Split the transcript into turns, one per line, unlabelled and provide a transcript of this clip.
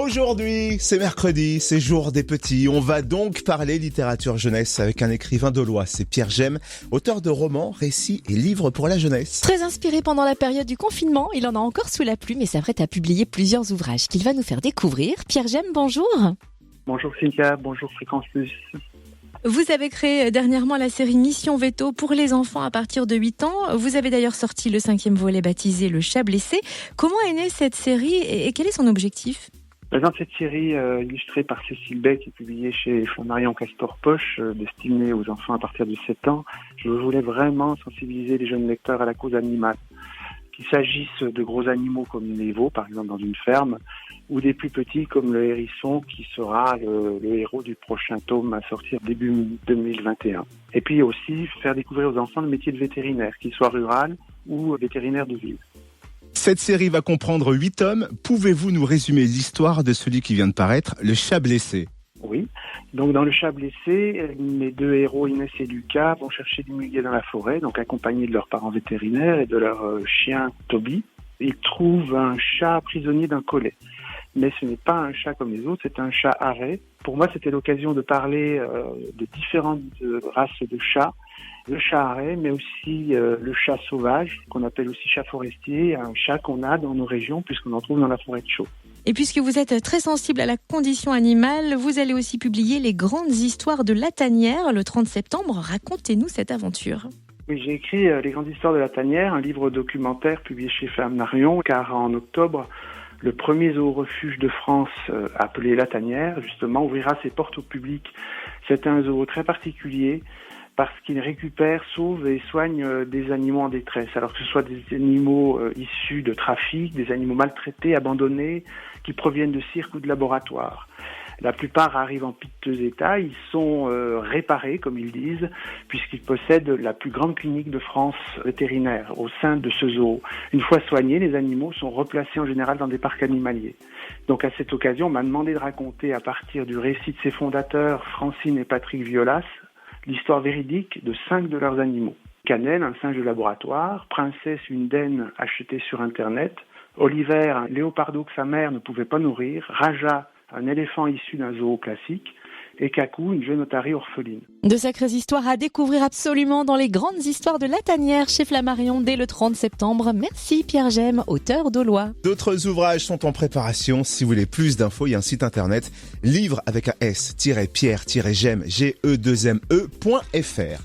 Aujourd'hui, c'est mercredi, c'est jour des petits. On va donc parler littérature jeunesse avec un écrivain dolois. C'est Pierre Gemme, auteur de romans, récits et livres pour la jeunesse.
Très inspiré pendant la période du confinement, il en a encore sous la plume et s'apprête à publier plusieurs ouvrages qu'il va nous faire découvrir. Pierre Gemme, bonjour.
Bonjour Cynthia, bonjour Fréquence Plus.
Vous avez créé dernièrement la série Mission Veto pour les enfants à partir de 8 ans. Vous avez d'ailleurs sorti le 5e volet baptisé Le Chat Blessé. Comment est née cette série et quel est son objectif ?
Dans cette série illustrée par Cécile Bay, qui est publiée chez Flammarion Castor Poche, destinée aux enfants à partir de 7 ans, je voulais vraiment sensibiliser les jeunes lecteurs à la cause animale. Qu'il s'agisse de gros animaux comme les veaux, par exemple dans une ferme, ou des plus petits comme le hérisson, qui sera le héros du prochain tome à sortir début 2021. Et puis aussi faire découvrir aux enfants le métier de vétérinaire, qu'il soit rural ou vétérinaire de ville.
Cette série va comprendre 8 tomes. Pouvez-vous nous résumer l'histoire de celui qui vient de paraître, Le Chat Blessé ?
Oui. Donc dans Le Chat Blessé, mes deux héros, Inès et Lucas, vont chercher du muguet dans la forêt, donc accompagnés de leurs parents vétérinaires et de leur chien Toby. Ils trouvent un chat prisonnier d'un collet. Mais ce n'est pas un chat comme les autres, c'est un chat arrêt. Pour moi, c'était l'occasion de parler de différentes races de chats. Le chat arrêt, mais aussi le chat sauvage, qu'on appelle aussi chat forestier, un chat qu'on a dans nos régions puisqu'on en trouve dans la forêt de Chaux.
Et puisque vous êtes très sensible à la condition animale, vous allez aussi publier Les Grandes Histoires de la Tanière le 30 septembre. Racontez-nous cette aventure.
Oui, j'ai écrit Les Grandes Histoires de la Tanière, un livre documentaire publié chez Flammarion, car en octobre, le premier zoo-refuge de France, appelé La Tanière, justement, ouvrira ses portes au public. C'est un zoo très particulier parce qu'il récupère, sauve et soigne des animaux en détresse. Alors que ce soit des animaux issus de trafic, des animaux maltraités, abandonnés, qui proviennent de cirques ou de laboratoires. La plupart arrivent en piteux état, ils sont réparés, comme ils disent, puisqu'ils possèdent la plus grande clinique de France vétérinaire au sein de ce zoo. Une fois soignés, les animaux sont replacés en général dans des parcs animaliers. Donc à cette occasion, on m'a demandé de raconter, à partir du récit de ses fondateurs, Francine et Patrick Violas, l'histoire véridique de 5 de leurs animaux. Cannelle, un singe de laboratoire, Princesse, une denne achetée sur Internet, Oliver, un léopardo que sa mère ne pouvait pas nourrir, Raja, un éléphant issu d'un zoo classique, et Kakou, une jeune otarie orpheline.
De sacrées histoires à découvrir absolument dans Les Grandes Histoires de la Tanière chez Flammarion dès le 30 septembre. Merci Pierre Gemme, auteur dolois.
D'autres ouvrages sont en préparation. Si vous voulez plus d'infos, il y a un site internet livre avec un s-pierre-gemme.fr.